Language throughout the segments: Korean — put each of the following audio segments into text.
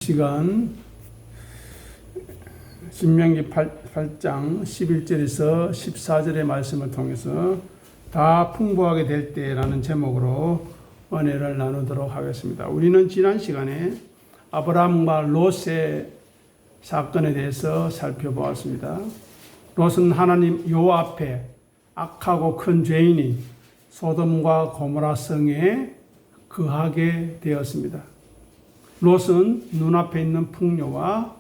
시간 신명기 8장 11절에서 14절의 말씀을 통해서 다 풍부하게 될 때라는 제목으로 은혜를 나누도록 하겠습니다. 우리는 지난 시간에 아브라함과 롯의 사건에 대해서 살펴보았습니다. 롯은 하나님 여호와 앞에 악하고 큰 죄인이 소돔과 고모라 성에 거하게 되었습니다. 롯은 눈앞에 있는 풍요와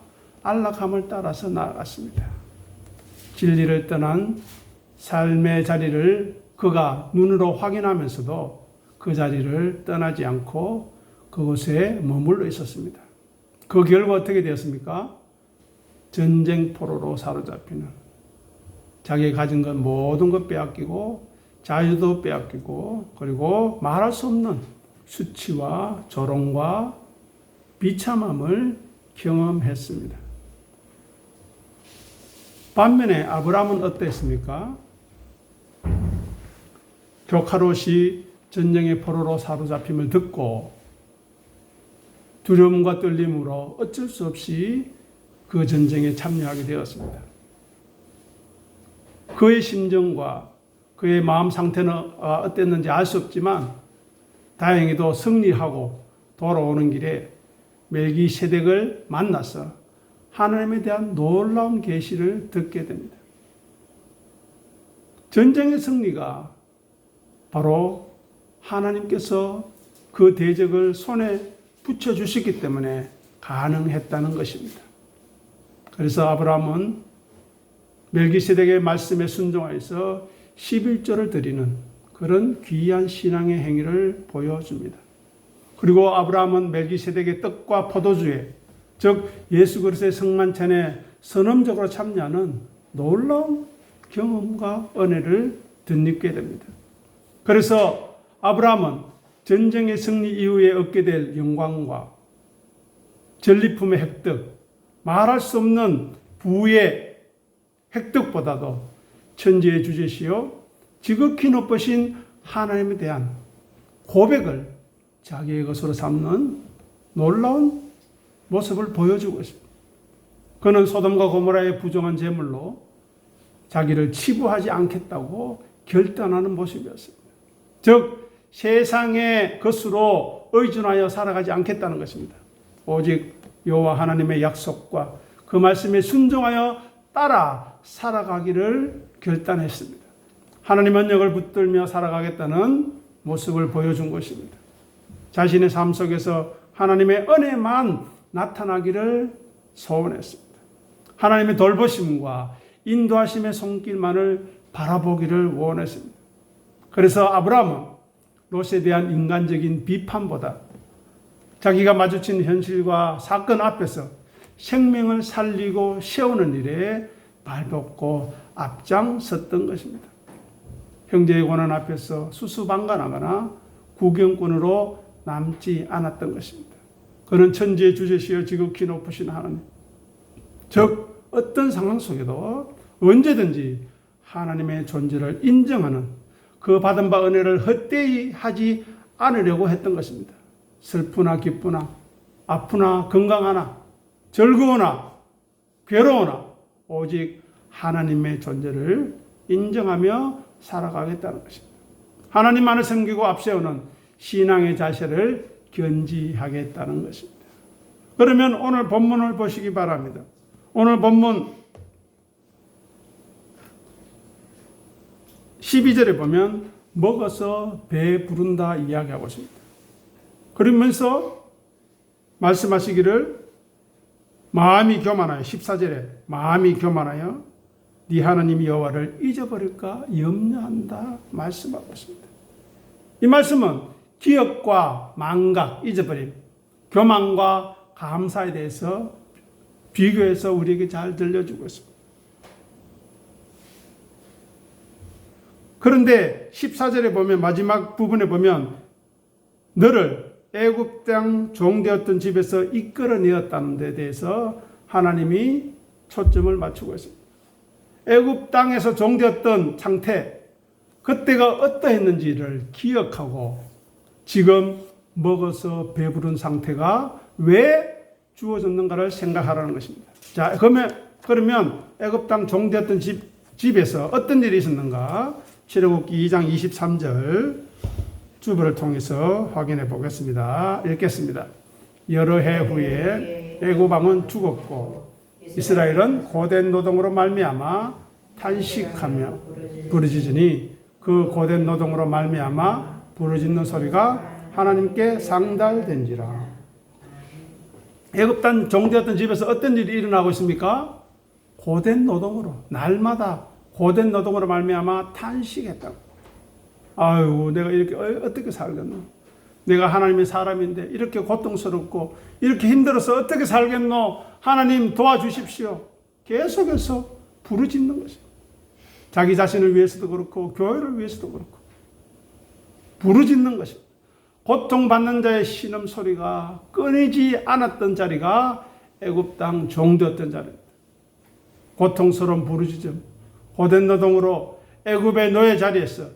안락함을 따라서 나아갔습니다. 진리를 떠난 삶의 자리를 그가 눈으로 확인하면서도 그 자리를 떠나지 않고 그곳에 머물러 있었습니다. 그 결과 어떻게 되었습니까? 전쟁포로로 사로잡히는, 자기가 가진 것 모든 것 빼앗기고 자유도 빼앗기고, 그리고 말할 수 없는 수치와 조롱과 비참함을 경험했습니다. 반면에 아브라함은 어땠습니까? 조카 롯이 전쟁의 포로로 사로잡힘을 듣고 두려움과 떨림으로 어쩔 수 없이 그 전쟁에 참여하게 되었습니다. 그의 심정과 그의 마음 상태는 어땠는지 알 수 없지만 다행히도 승리하고 돌아오는 길에 멜기세덱을 만나서 하나님에 대한 놀라운 계시를 듣게 됩니다. 전쟁의 승리가 바로 하나님께서 그 대적을 손에 붙여주셨기 때문에 가능했다는 것입니다. 그래서 아브라함은 멜기세덱의 말씀에 순종하여서 11조를 드리는 그런 귀한 신앙의 행위를 보여줍니다. 그리고 아브라함은 멜기세덱의 떡과 포도주에, 즉 예수 그리스도의 성만찬에 선언적으로 참여하는 놀라운 경험과 은혜를 덧입게 됩니다. 그래서 아브라함은 전쟁의 승리 이후에 얻게 될 영광과 전리품의 획득, 말할 수 없는 부의 획득보다도 천지의 주제시요 지극히 높으신 하나님에 대한 고백을 자기의 것으로 삼는 놀라운 모습을 보여주고 있습니다. 그는 소돔과 고모라의 부정한 제물로 자기를 치부하지 않겠다고 결단하는 모습이었습니다. 즉 세상의 것으로 의존하여 살아가지 않겠다는 것입니다. 오직 여호와 하나님의 약속과 그 말씀에 순종하여 따라 살아가기를 결단했습니다. 하나님 언약을 붙들며 살아가겠다는 모습을 보여준 것입니다. 자신의 삶 속에서 하나님의 은혜만 나타나기를 소원했습니다. 하나님의 돌보심과 인도하심의 손길만을 바라보기를 원했습니다. 그래서 아브라함은 롯에 대한 인간적인 비판보다 자기가 마주친 현실과 사건 앞에서 생명을 살리고 세우는 일에 발벗고 앞장섰던 것입니다. 형제의 고난 앞에서 수수방관하거나 구경꾼으로 남지 않았던 것입니다. 그는 천지의 주제시여 지극히 높으신 하나님, 즉 어떤 상황 속에도 언제든지 하나님의 존재를 인정하는 그 받은 바 은혜를 헛되이 하지 않으려고 했던 것입니다. 슬프나 기쁘나 아프나 건강하나 즐거우나 괴로우나 오직 하나님의 존재를 인정하며 살아가겠다는 것입니다. 하나님만을 섬기고 앞세우는 신앙의 자세를 견지하겠다는 것입니다. 그러면 오늘 본문을 보시기 바랍니다. 오늘 본문 12절에 보면 먹어서 배 부른다 이야기하고 있습니다. 그러면서 말씀하시기를 마음이 교만하여, 14절에 마음이 교만하여 네 하나님 여호와를 잊어버릴까 염려한다 말씀하고 있습니다. 이 말씀은 기억과 망각, 잊어버림, 교만과 감사에 대해서 비교해서 우리에게 잘 들려주고 있습니다. 그런데 14절에 보면, 마지막 부분에 보면 너를 애굽 땅 종되었던 집에서 이끌어내었다는 데 대해서 하나님이 초점을 맞추고 있습니다. 애굽 땅에서 종되었던 상태, 그때가 어떠했는지를 기억하고 지금 먹어서 배부른 상태가 왜 주어졌는가를 생각하라는 것입니다. 자, 그러면 애굽 땅 종되었던 집에서 어떤 일이 있었는가? 출애굽기 2장 23절 주부를 통해서 확인해 보겠습니다. 읽겠습니다. 여러 해 후에 애굽 왕은 죽었고 이스라엘은 고된 노동으로 말미암아 탄식하며 부르짖으니 그 고된 노동으로 말미암아 부르짖는 소리가 하나님께 상달된지라. 애굽 땅 종되었던 집에서 어떤 일이 일어나고 있습니까? 고된 노동으로, 날마다 고된 노동으로 말미암아 탄식했다고. 아유, 내가 이렇게 어떻게 살겠노? 내가 하나님의 사람인데 이렇게 고통스럽고 이렇게 힘들어서 어떻게 살겠노? 하나님 도와주십시오. 계속해서 부르짖는 것이에요. 자기 자신을 위해서도 그렇고 교회를 위해서도 그렇고 부르짖는 것입니다. 고통받는 자의 신음소리가 끊이지 않았던 자리가 애굽 땅 종되었던 자리입니다. 고통스러운 부르짖음, 고된 노동으로 애굽의 노예 자리에서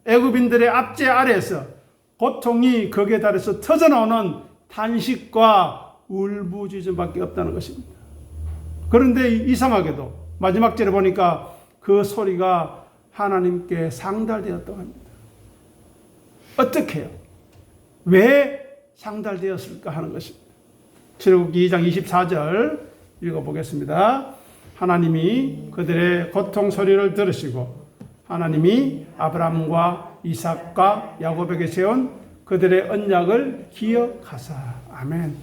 애굽인들의 압제 아래에서 고통이 극에 달해서 터져나오는 탄식과 울부짖음밖에 없다는 것입니다. 그런데 이상하게도 마지막 절에 보니까 그 소리가 하나님께 상달되었다고 합니다. 어떻게 해요? 왜 상달되었을까 하는 것입니다. 출애굽기 2장 24절 읽어보겠습니다. 하나님이 그들의 고통 소리를 들으시고 하나님이 아브라함과 이삭과 야곱에게 세운 그들의 언약을 기억하사. 아멘.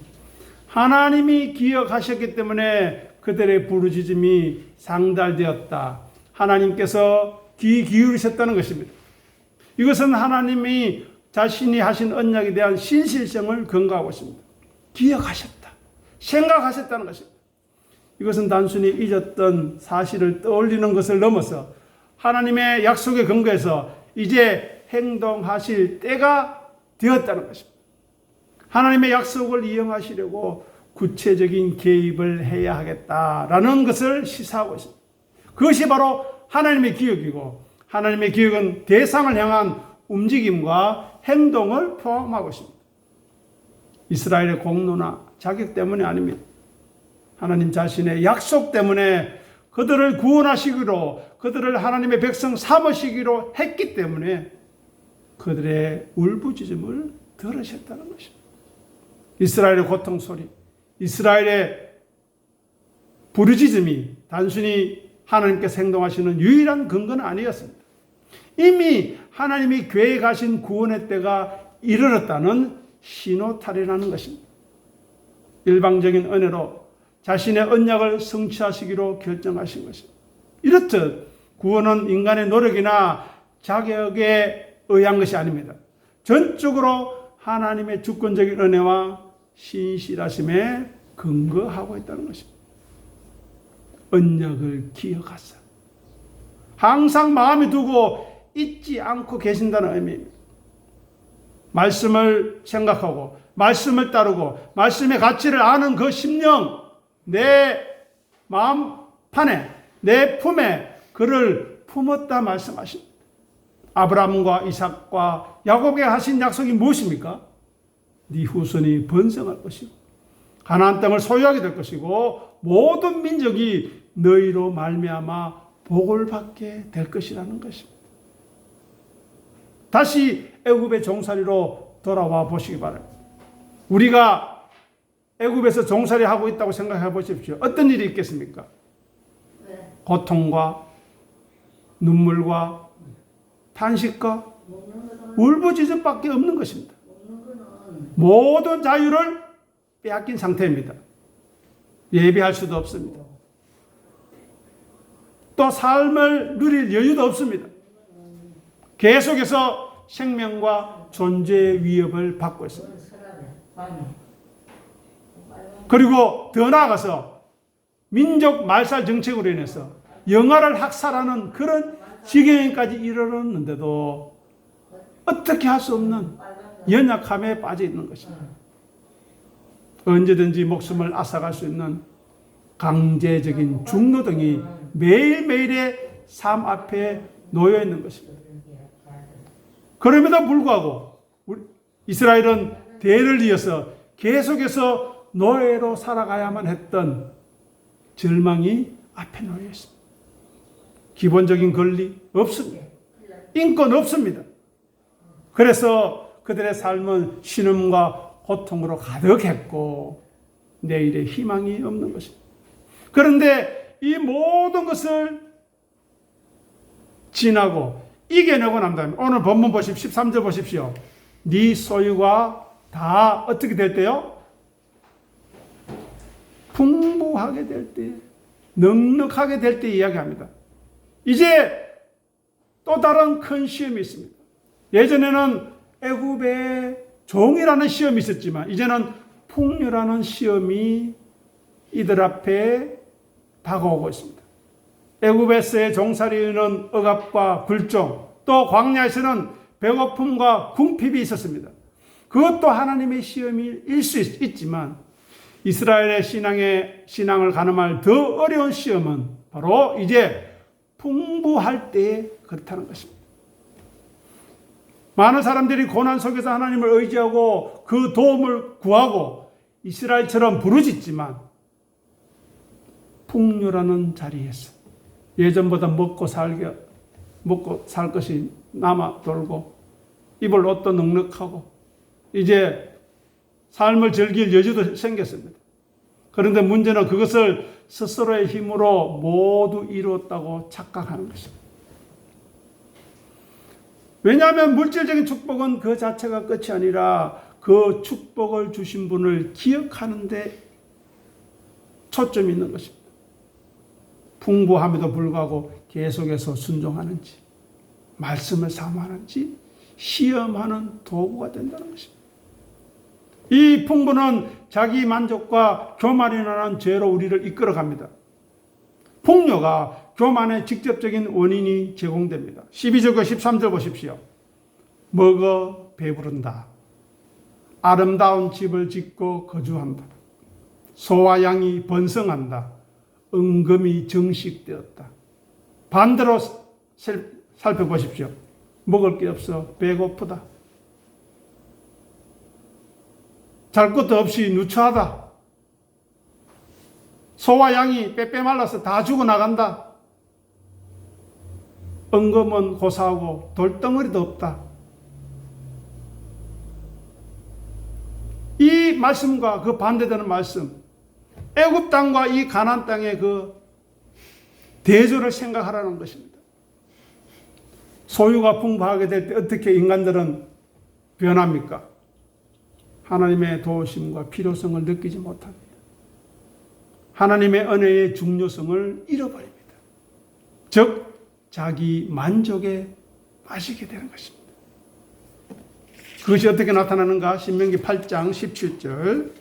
하나님이 기억하셨기 때문에 그들의 부르짖음이 상달되었다. 하나님께서 귀 기울이셨다는 것입니다. 이것은 하나님이 자신이 하신 언약에 대한 신실성을 근거하고 있습니다. 기억하셨다. 생각하셨다는 것입니다. 이것은 단순히 잊었던 사실을 떠올리는 것을 넘어서 하나님의 약속에 근거해서 이제 행동하실 때가 되었다는 것입니다. 하나님의 약속을 이행하시려고 구체적인 개입을 해야 하겠다라는 것을 시사하고 있습니다. 그것이 바로 하나님의 기억이고 하나님의 기억은 대상을 향한 움직임과 행동을 포함하고 있습니다. 이스라엘의 공로나 자격 때문이 아닙니다. 하나님 자신의 약속 때문에 그들을 구원하시기로 그들을 하나님의 백성 삼으시기로 했기 때문에 그들의 울부짖음을 들으셨다는 것입니다. 이스라엘의 고통 소리, 이스라엘의 부르짖음이 단순히 하나님께서 행동하시는 유일한 근거는 아니었습니다. 이미 하나님이 계획하신 구원의 때가 이르렀다는 신호탄이라는 것입니다. 일방적인 은혜로 자신의 언약을 성취하시기로 결정하신 것입니다. 이렇듯 구원은 인간의 노력이나 자격에 의한 것이 아닙니다. 전적으로 하나님의 주권적인 은혜와 신실하심에 근거하고 있다는 것입니다. 언약을 기억하사 항상 마음에 두고 잊지 않고 계신다는 의미입니다. 말씀을 생각하고 말씀을 따르고 말씀의 가치를 아는 그 심령, 내 마음판에 내 품에 그를 품었다 말씀하십니다. 아브라함과 이삭과 야곱에게 하신 약속이 무엇입니까? 네 후손이 번성할 것이고 가나안 땅을 소유하게 될 것이고 모든 민족이 너희로 말미암아 복을 받게 될 것이라는 것입니다. 다시 애굽의 종살이로 돌아와 보시기 바랍니다. 우리가 애굽에서 종살이하고 있다고 생각해 보십시오. 어떤 일이 있겠습니까? 고통과 눈물과 탄식과 울부짖음밖에 없는 것입니다. 모든 자유를 빼앗긴 상태입니다. 예배할 수도 없습니다. 또 삶을 누릴 여유도 없습니다. 계속해서 생명과 존재의 위협을 받고 있습니다. 그리고 더 나아가서 민족 말살 정책으로 인해서 영아를 학살하는 그런 지경에까지 이르렀는데도 어떻게 할 수 없는 연약함에 빠져 있는 것입니다. 언제든지 목숨을 앗아갈 수 있는 강제적인 중노동이 매일매일의 삶 앞에 놓여 있는 것입니다. 그럼에도 불구하고 이스라엘은 대를 이어서 계속해서 노예로 살아가야만 했던 절망이 앞에 놓여 있습니다. 기본적인 권리 없습니다. 인권 없습니다. 그래서 그들의 삶은 신음과 고통으로 가득했고 내일의 희망이 없는 것입니다. 그런데 이 모든 것을 지나고 이겨내고 난 다음에 오늘 본문 보십시오. 13절 보십시오. 네 소유가 다 어떻게 될 때요? 풍부하게 될 때, 넉넉하게 될 때 이야기합니다. 이제 또 다른 큰 시험이 있습니다. 예전에는 애굽의 종이라는 시험이 있었지만 이제는 풍요라는 시험이 이들 앞에 다가오고 있습니다. 애굽에서의 종살이는 억압과 굴종, 또 광야에서는 배고픔과 궁핍이 있었습니다. 그것도 하나님의 시험일 수 있지만 이스라엘의 신앙을 가늠할 더 어려운 시험은 바로 이제 풍부할 때에 그렇다는 것입니다. 많은 사람들이 고난 속에서 하나님을 의지하고 그 도움을 구하고 이스라엘처럼 부르짖지만 풍요라는 자리에서 예전보다 먹고 살 것이 남아 돌고 입을 옷도 넉넉하고 이제 삶을 즐길 여유도 생겼습니다. 그런데 문제는 그것을 스스로의 힘으로 모두 이루었다고 착각하는 것입니다. 왜냐하면 물질적인 축복은 그 자체가 끝이 아니라 그 축복을 주신 분을 기억하는 데 초점이 있는 것입니다. 풍부함에도 불구하고 계속해서 순종하는지 말씀을 사모하는지 시험하는 도구가 된다는 것입니다. 이 풍부는 자기 만족과 교만이 나는 죄로 우리를 이끌어갑니다. 풍요가 교만의 직접적인 원인이 제공됩니다. 12절과 13절 보십시오. 먹어 배부른다. 아름다운 집을 짓고 거주한다. 소와 양이 번성한다. 은금이 정식되었다. 반대로 살펴보십시오. 먹을 게 없어 배고프다. 잘 것도 없이 누추하다. 소와 양이 빼빼 말라서 다 죽어나간다. 은금은 고사하고 돌덩어리도 없다. 이 말씀과 그 반대되는 말씀, 애굽 땅과 이 가나안 땅의 그 대조를 생각하라는 것입니다. 소유가 풍부하게 될 때 어떻게 인간들은 변합니까? 하나님의 도우심과 필요성을 느끼지 못합니다. 하나님의 은혜의 중요성을 잃어버립니다. 즉 자기 만족에 빠지게 되는 것입니다. 그것이 어떻게 나타나는가? 신명기 8장 17절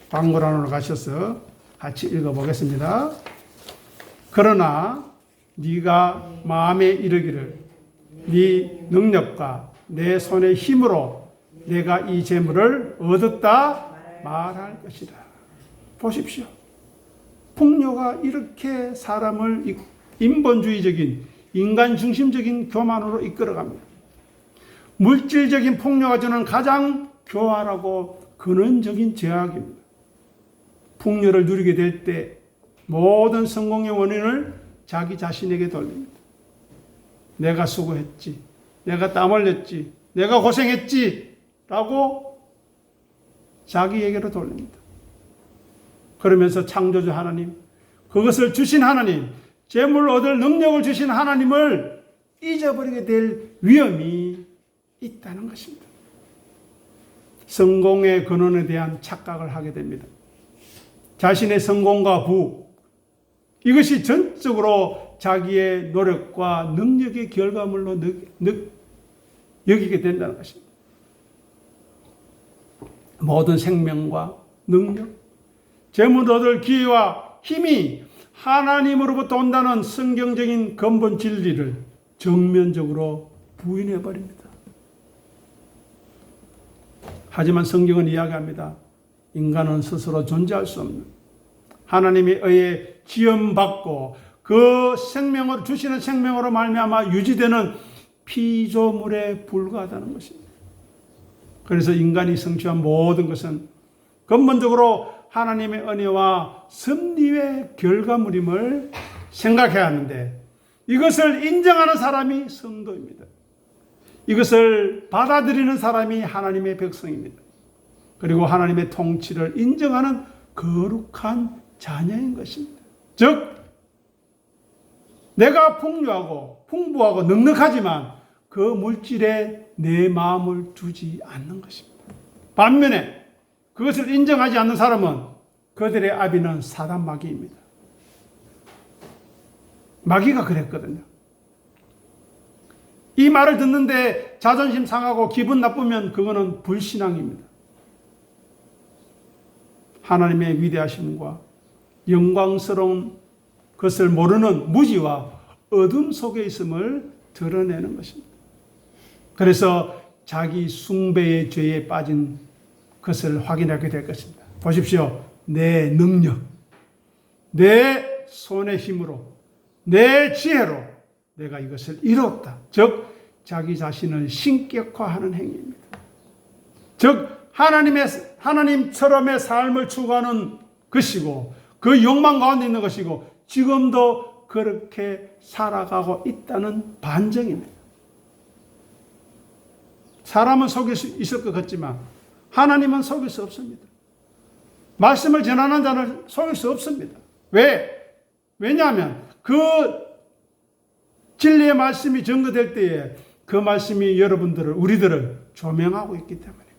광고란으로 가셔서 같이 읽어보겠습니다. 그러나 네가 마음에 이르기를 네 능력과 내 손의 힘으로 내가 이 재물을 얻었다 말할 것이다. 보십시오. 풍요가 이렇게 사람을 인본주의적인 인간 중심적인 교만으로 이끌어갑니다. 물질적인 풍요가 저는 가장 교활하고 근원적인 죄악입니다. 풍요를 누리게 될 때 모든 성공의 원인을 자기 자신에게 돌립니다. 내가 수고했지, 내가 땀 흘렸지, 내가 고생했지 라고 자기에게로 돌립니다. 그러면서 창조주 하나님, 그것을 주신 하나님, 재물 얻을 능력을 주신 하나님을 잊어버리게 될 위험이 있다는 것입니다. 성공의 근원에 대한 착각을 하게 됩니다. 자신의 성공과 부, 이것이 전적으로 자기의 노력과 능력의 결과물로 여기게 된다는 것입니다. 모든 생명과 능력, 재물 얻을 기회와 힘이 하나님으로부터 온다는 성경적인 근본 진리를 정면적으로 부인해버립니다. 하지만 성경은 이야기합니다. 인간은 스스로 존재할 수 없는 하나님의 의에 지음받고 그 생명을 주시는 생명으로 말미암아 유지되는 피조물에 불과하다는 것입니다. 그래서 인간이 성취한 모든 것은 근본적으로 하나님의 은혜와 섭리의 결과물임을 생각해야 하는데, 이것을 인정하는 사람이 성도입니다. 이것을 받아들이는 사람이 하나님의 백성입니다. 그리고 하나님의 통치를 인정하는 거룩한 자녀인 것입니다. 즉, 내가 풍요하고 풍부하고 넉넉하지만 그 물질에 내 마음을 두지 않는 것입니다. 반면에 그것을 인정하지 않는 사람은 그들의 아비는 사단 마귀입니다. 마귀가 그랬거든요. 이 말을 듣는데 자존심 상하고 기분 나쁘면 그거는 불신앙입니다. 하나님의 위대하심과 영광스러운 것을 모르는 무지와 어둠 속에 있음을 드러내는 것입니다. 그래서 자기 숭배의 죄에 빠진 것을 확인하게 될 것입니다. 보십시오. 내 능력, 내 손의 힘으로, 내 지혜로 내가 이것을 이뤘다. 즉 자기 자신을 신격화하는 행위입니다. 즉 하나님처럼의 삶을 추구하는 것이고 그 욕망 가운데 있는 것이고 지금도 그렇게 살아가고 있다는 반증입니다. 사람은 속일 수 있을 것 같지만 하나님은 속일 수 없습니다. 말씀을 전하는 자는 속일 수 없습니다. 왜냐하면 그 진리의 말씀이 증거될 때에 그 말씀이 여러분들을, 우리들을 조명하고 있기 때문입니다.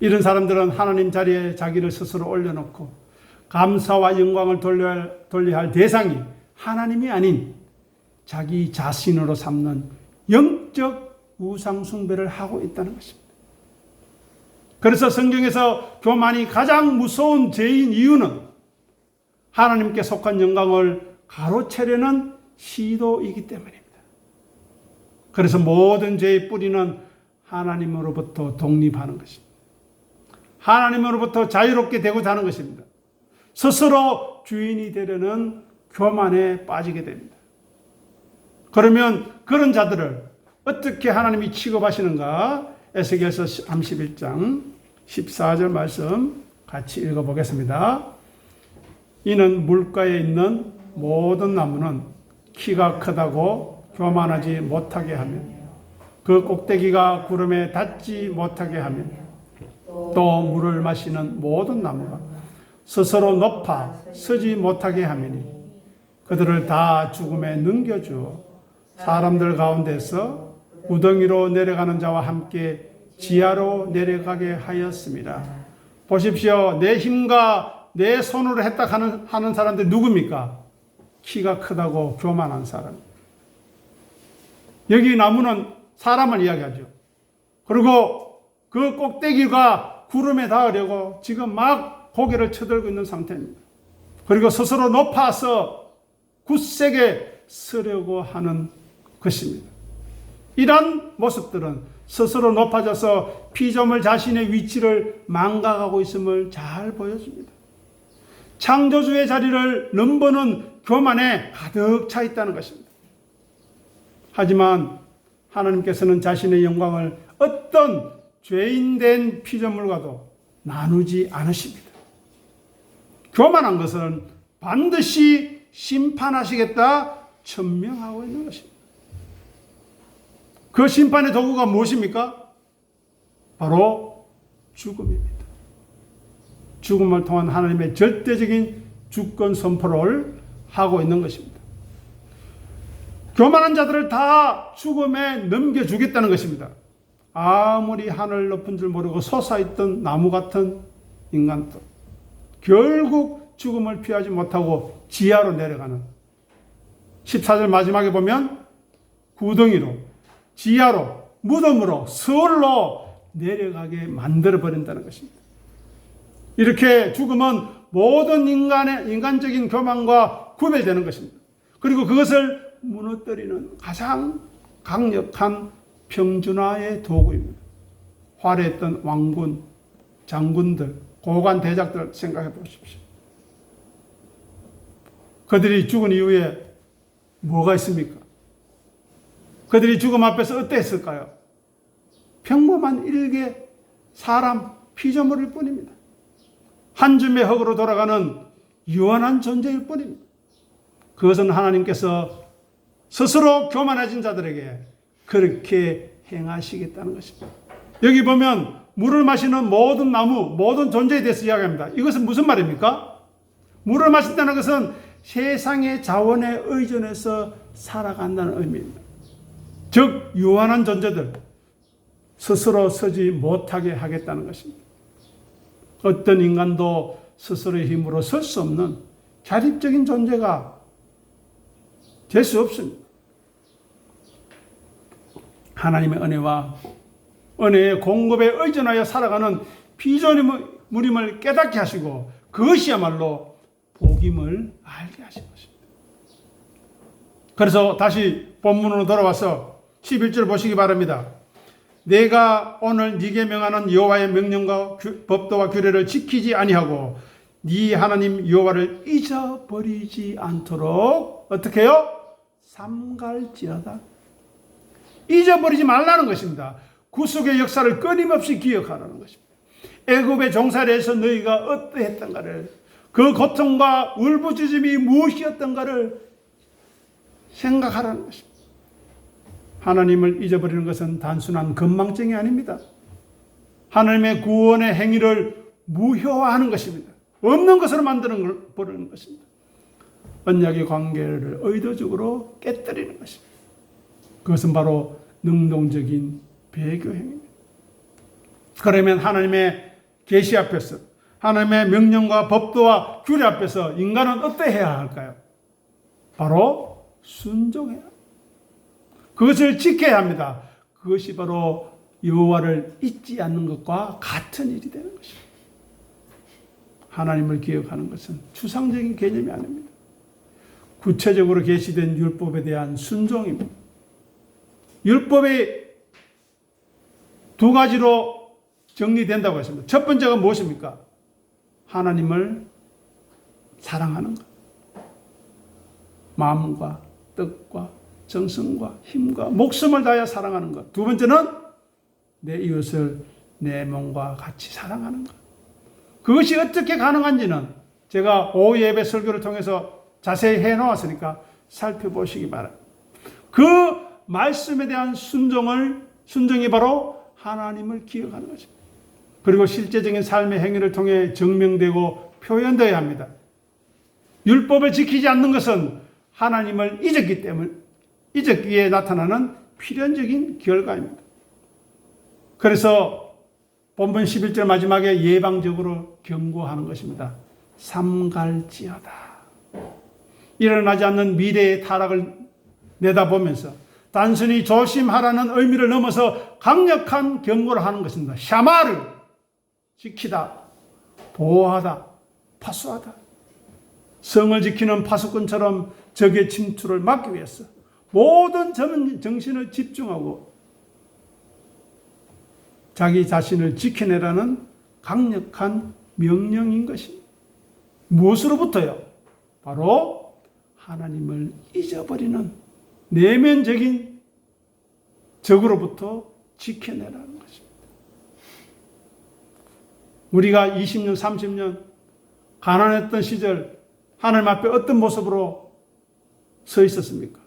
이런 사람들은 하나님 자리에 자기를 스스로 올려놓고 감사와 영광을 돌려야 할 대상이 하나님이 아닌 자기 자신으로 삼는 영적 우상숭배를 하고 있다는 것입니다. 그래서 성경에서 교만이 가장 무서운 죄인 이유는 하나님께 속한 영광을 가로채려는 시도이기 때문입니다. 그래서 모든 죄의 뿌리는 하나님으로부터 독립하는 것입니다. 하나님으로부터 자유롭게 되고자 하는 것입니다. 스스로 주인이 되려는 교만에 빠지게 됩니다. 그러면 그런 자들을 어떻게 하나님이 취급하시는가? 에스겔서 31장 14절 말씀 같이 읽어보겠습니다. 이는 물가에 있는 모든 나무는 키가 크다고 교만하지 못하게 하며 그 꼭대기가 구름에 닿지 못하게 하며 또 물을 마시는 모든 나무가 스스로 높아 서지 못하게 하매니 그들을 다 죽음에 넘겨주어 사람들 가운데서 구덩이로 내려가는 자와 함께 지하로 내려가게 하였습니다. 보십시오. 내 힘과 내 손으로 했다 하는 사람들 누굽니까? 키가 크다고 교만한 사람. 여기 나무는 사람을 이야기하죠. 그리고 그 꼭대기가 구름에 닿으려고 지금 막 고개를 쳐들고 있는 상태입니다. 그리고 스스로 높아서 굳세게 서려고 하는 것입니다. 이런 모습들은 스스로 높아져서 피조물 자신의 위치를 망각하고 있음을 잘 보여줍니다. 창조주의 자리를 넘보는 교만에 가득 차 있다는 것입니다. 하지만 하나님께서는 자신의 영광을 어떤 죄인된 피조물과도 나누지 않으십니다. 교만한 것은 반드시 심판하시겠다 천명하고 있는 것입니다. 그 심판의 도구가 무엇입니까? 바로 죽음입니다. 죽음을 통한 하나님의 절대적인 주권 선포를 하고 있는 것입니다. 교만한 자들을 다 죽음에 넘겨주겠다는 것입니다. 아무리 하늘 높은 줄 모르고 솟아있던 나무 같은 인간도 결국 죽음을 피하지 못하고 지하로 내려가는 14절 마지막에 보면 구덩이로, 지하로, 무덤으로, 서울로 내려가게 만들어버린다는 것입니다. 이렇게 죽음은 모든 인간적인 교만과 구별되는 것입니다. 그리고 그것을 무너뜨리는 가장 강력한 평준화의 도구입니다. 화려했던 왕군, 장군들, 고관 대작들 생각해 보십시오. 그들이 죽은 이후에 뭐가 있습니까? 그들이 죽음 앞에서 어땠을까요? 평범한 일개 사람, 피조물일 뿐입니다. 한 줌의 흙으로 돌아가는 유한한 존재일 뿐입니다. 그것은 하나님께서 스스로 교만해진 자들에게 그렇게 행하시겠다는 것입니다. 여기 보면 물을 마시는 모든 나무, 모든 존재에 대해서 이야기합니다. 이것은 무슨 말입니까? 물을 마신다는 것은 세상의 자원에 의존해서 살아간다는 의미입니다. 즉 유한한 존재들, 스스로 서지 못하게 하겠다는 것입니다. 어떤 인간도 스스로의 힘으로 설 수 없는 자립적인 존재가 될 수 없습니다. 하나님의 은혜와 은혜의 공급에 의존하여 살아가는 피조물임을 깨닫게 하시고 그것이야말로 복임을 알게 하신 것입니다. 그래서 다시 본문으로 돌아와서 11절 보시기 바랍니다. 내가 오늘 네게 명하는 여호와의 명령과 법도와 규례를 지키지 아니하고 네 하나님 여호와를 잊어버리지 않도록 어떻게 해요? 삼갈지어다. 잊어버리지 말라는 것입니다. 구속의 역사를 끊임없이 기억하라는 것입니다. 애굽의 종살이에서 너희가 어떠했던가를, 그 고통과 울부짖음이 무엇이었던가를 생각하라는 것입니다. 하나님을 잊어버리는 것은 단순한 건망증이 아닙니다. 하나님의 구원의 행위를 무효화하는 것입니다. 없는 것으로 만드는 버리는 것입니다. 언약의 관계를 의도적으로 깨뜨리는 것입니다. 그것은 바로 능동적인 배교 행위입니다. 그러면 하나님의 계시 앞에서, 하나님의 명령과 법도와 규례 앞에서 인간은 어떠해야 할까요? 바로 순종해야 합니다. 그것을 지켜야 합니다. 그것이 바로 여호와를 잊지 않는 것과 같은 일이 되는 것입니다. 하나님을 기억하는 것은 추상적인 개념이 아닙니다. 구체적으로 계시된 율법에 대한 순종입니다. 율법이 두 가지로 정리된다고 했습니다. 첫 번째가 무엇입니까? 하나님을 사랑하는 것. 마음과 뜻과 정성과 힘과 목숨을 다하여 사랑하는 것. 두 번째는 내 이웃을 내 몸과 같이 사랑하는 것. 그것이 어떻게 가능한지는 제가 오후 예배 설교를 통해서 자세히 해놓았으니까 살펴보시기 바랍니다. 그 말씀에 대한 순종이 바로 하나님을 기억하는 것입니다. 그리고 실제적인 삶의 행위를 통해 증명되고 표현되어야 합니다. 율법을 지키지 않는 것은 하나님을 잊었기에 나타나는 필연적인 결과입니다. 그래서 본문 11절 마지막에 예방적으로 경고하는 것입니다. 삼갈지어다. 일어나지 않는 미래의 타락을 내다보면서 단순히 조심하라는 의미를 넘어서 강력한 경고를 하는 것입니다. 샤마를 지키다, 보호하다, 파수하다. 성을 지키는 파수꾼처럼 적의 침투를 막기 위해서 모든 정신을 집중하고 자기 자신을 지켜내라는 강력한 명령인 것입니다. 무엇으로부터요? 바로 하나님을 잊어버리는 내면적인 적으로부터 지켜내라는 것입니다. 우리가 20년, 30년 가난했던 시절 하나님 앞에 어떤 모습으로 서 있었습니까?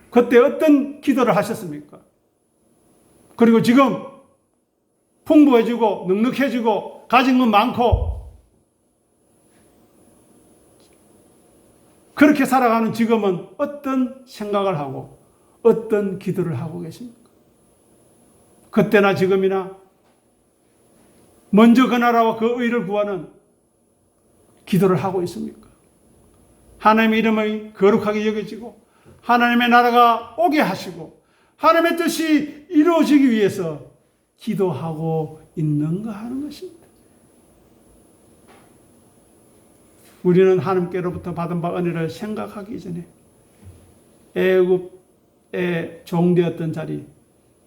그때 어떤 기도를 하셨습니까? 그리고 지금 풍부해지고 넉넉해지고 가진 건 많고 그렇게 살아가는 지금은 어떤 생각을 하고 어떤 기도를 하고 계십니까? 그때나 지금이나 먼저 그 나라와 그 의를 구하는 기도를 하고 있습니까? 하나님의 이름이 거룩하게 여겨지고 하나님의 나라가 오게 하시고 하나님의 뜻이 이루어지기 위해서 기도하고 있는가 하는 것입니다. 우리는 하나님께로부터 받은 바 은혜를 생각하기 전에 애굽의 종되었던 자리,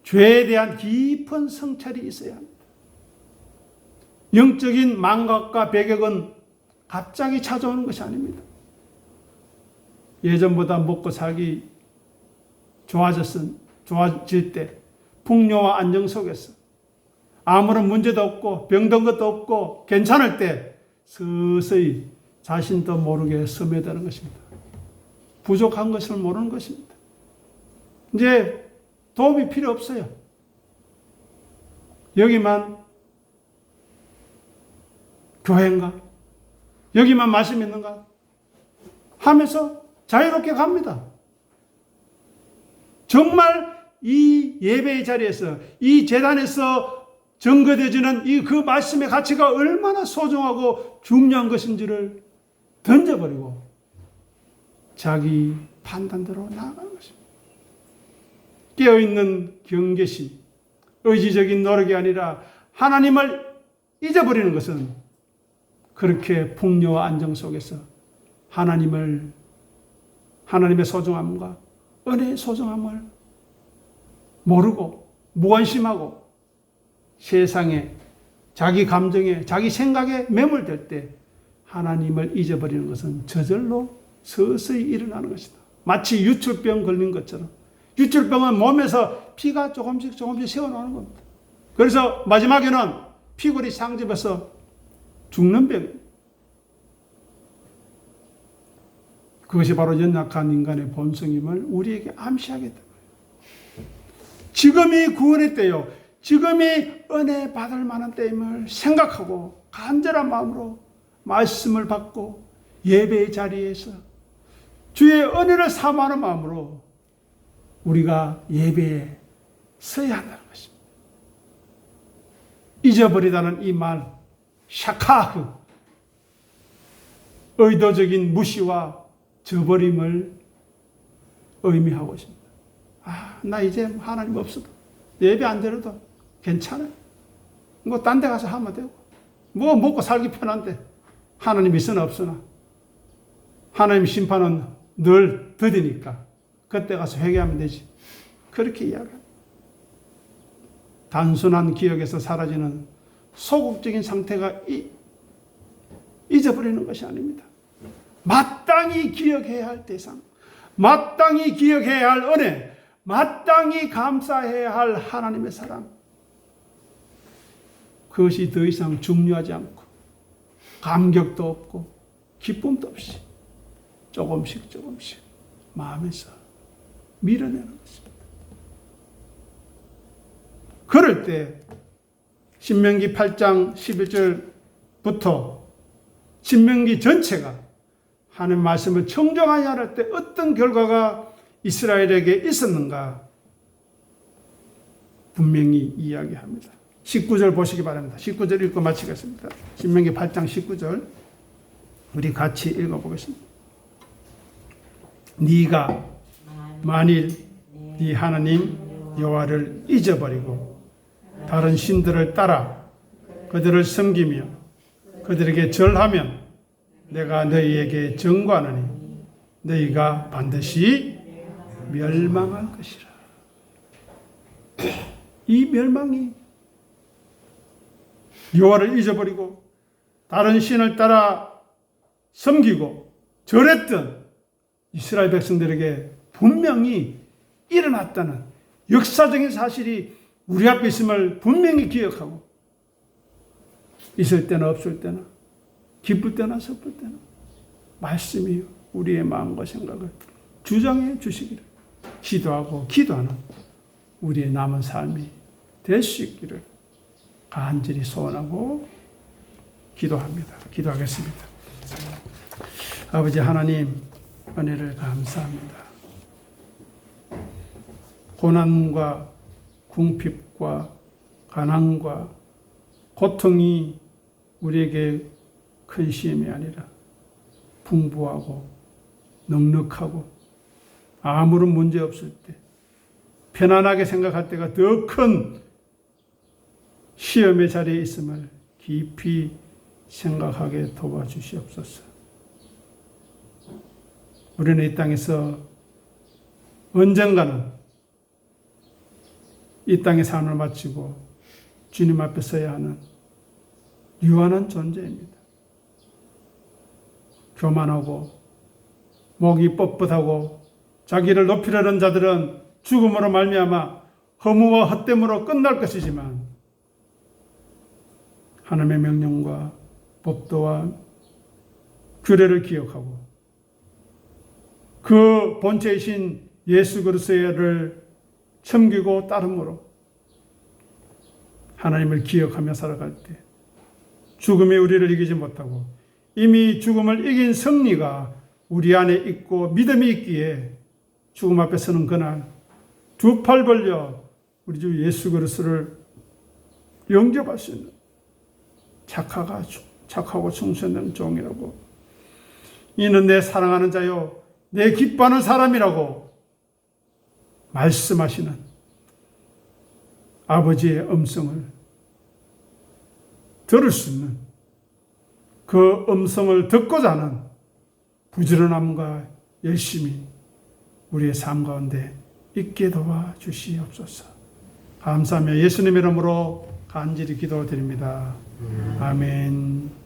죄에 대한 깊은 성찰이 있어야 합니다. 영적인 망각과 배격은 갑자기 찾아오는 것이 아닙니다. 예전보다 먹고 살기 좋아질 때 풍요와 안정 속에서 아무런 문제도 없고 병든 것도 없고 괜찮을 때 서서히 자신도 모르게 스며드는 것입니다. 부족한 것을 모르는 것입니다. 이제 도움이 필요 없어요. 여기만 교회인가? 여기만 말씀 있는가? 하면서 자유롭게 갑니다. 정말 이 예배의 자리에서, 이 제단에서 증거되어지는 그 말씀의 가치가 얼마나 소중하고 중요한 것인지를 던져버리고 자기 판단대로 나아가는 것입니다. 깨어있는 경계심, 의지적인 노력이 아니라 하나님을 잊어버리는 것은 그렇게 풍요와 안정 속에서 하나님의 소중함과 은혜의 소중함을 모르고 무관심하고 세상에 자기 감정에 자기 생각에 매몰될 때 하나님을 잊어버리는 것은 저절로 서서히 일어나는 것이다. 마치 유출병 걸린 것처럼. 유출병은 몸에서 피가 조금씩 새어나오는 겁니다. 그래서 마지막에는 피골이 상집어서 죽는 병입니다. 그것이 바로 연약한 인간의 본성임을 우리에게 암시하겠다. 지금이 구원의 때요. 지금이 은혜 받을 만한 때임을 생각하고 간절한 마음으로 말씀을 받고 예배의 자리에서 주의 은혜를 사모하는 마음으로 우리가 예배에 서야 한다는 것입니다. 잊어버리다는 이 말, 샤카흐, 의도적인 무시와 저버림을 의미하고 있습니다. 나 이제 하나님 없어도 예배 안 드려도 괜찮아요. 뭐 딴 데 가서 하면 되고 뭐 먹고 살기 편한데 하나님 있으나 없으나 하나님 심판은 늘 더디니까 그때 가서 회개하면 되지. 그렇게 이야기합니다. 단순한 기억에서 사라지는 소극적인 상태가 잊어버리는 것이 아닙니다. 마땅히 기억해야 할 대상, 마땅히 기억해야 할 은혜, 마땅히 감사해야 할 하나님의 사랑, 그것이 더 이상 중요하지 않고 감격도 없고 기쁨도 없이 조금씩 마음에서 밀어내는 것입니다. 그럴 때 신명기 8장 11절부터 신명기 전체가 하나님의 말씀을 청정하지 않을 때 어떤 결과가 이스라엘에게 있었는가 분명히 이야기합니다. 19절 보시기 바랍니다. 19절 읽고 마치겠습니다. 신명기 8장 19절 우리 같이 읽어보겠습니다. 네가 만일 네 하나님 여호와를 잊어버리고 다른 신들을 따라 그들을 섬기며 그들에게 절하면 내가 너희에게 경고하노니 너희가 반드시 멸망할 것이라. 이 멸망이 여호와를 잊어버리고 다른 신을 따라 섬기고 절했던 이스라엘 백성들에게 분명히 일어났다는 역사적인 사실이 우리 앞에 있음을 분명히 기억하고 있을 때나 없을 때나 기쁠 때나 슬플 때나 말씀이 우리의 마음과 생각을 주장해 주시기를 기도하고 기도하는 우리의 남은 삶이 될 수 있기를 간절히 소원하고 기도합니다. 기도하겠습니다. 아버지 하나님 은혜를 감사합니다. 고난과 궁핍과 가난과 고통이 우리에게 큰 시험이 아니라 풍부하고 넉넉하고 아무런 문제 없을 때 편안하게 생각할 때가 더 큰 시험의 자리에 있음을 깊이 생각하게 도와주시옵소서. 우리는 이 땅에서 언젠가는 이 땅의 삶을 마치고 주님 앞에 서야 하는 유한한 존재입니다. 교만하고 목이 뻣뻣하고 자기를 높이려는 자들은 죽음으로 말미암아 허무와 헛됨으로 끝날 것이지만 하나님의 명령과 법도와 규례를 기억하고 그 본체이신 예수 그리스도를 섬기고 따름으로 하나님을 기억하며 살아갈 때 죽음이 우리를 이기지 못하고 이미 죽음을 이긴 승리가 우리 안에 있고 믿음이 있기에 죽음 앞에 서는 그날 두 팔 벌려 우리 주 예수 그리스도를 영접할 수 있는 착하고 충성된 종이라고, 이는 내 사랑하는 자요 내 기뻐하는 사람이라고 말씀하시는 아버지의 음성을 들을 수 있는, 그 음성을 듣고자 하는 부지런함과 열심히 우리의 삶 가운데 있게 도와주시옵소서. 감사하며 예수님 이름으로 간절히 기도드립니다. 아멘.